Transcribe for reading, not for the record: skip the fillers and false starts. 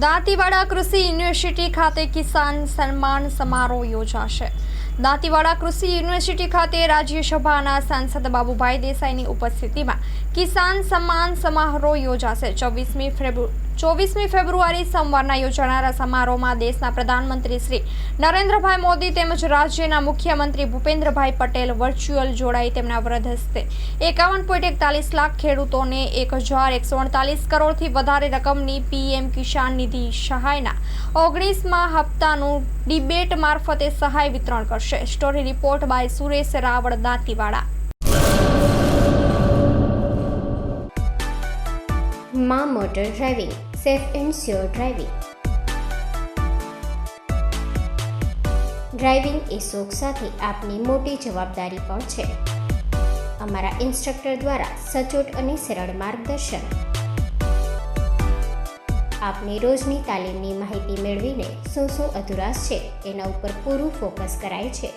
દાંતીવાડા કૃષિ યુનિવર્સિટી ખાતે કિસાન સન્માન સમારોહ યોજાશે। દાંતીવાડા કૃષિ યુનિવર્સિટી ખાતે રાજ્યસભાના સાંસદ બાબુભાઈ દેસાઈની ઉપસ્થિતિમાં કિસાન સન્માન સમારોહ યોજાશે। 24મી ફેબ્રુઆરી સોમવારના યોજાનારા સમારોહમાં દેશના પ્રધાનમંત્રી શ્રી નરેન્દ્રભાઈ મોદી તેમજ રાજ્યના મુખ્યમંત્રી ભૂપેન્દ્રભાઈ પટેલ વર્ચ્યુઅલ જોડાઈ તેમના વરદ હસ્તે 51.41 લાખ ખેડૂતોને 1148 કરોડથી વધારે રકમની પીએમ કિસાન નિધિ સહાયના 19મા હપ્તાનું ડિબેટ મારફતે સહાય વિતરણ કરશે। Story report by Suresh Raval, Dantiwada. માં motor driving, safe and sure driving. Driving એ શોખ સાથે આપની મોટી જવાબદારી પણ છે। અમારા ઇન્સ્ટ્રક્ટર દ્વારા સચોટ અને સરળ માર્ગદર્શન આપની રોજની તાલીમની માહિતી મેળવીને શું અધુરાશ છે એના ઉપર પૂરું ફોકસ કરાય છે।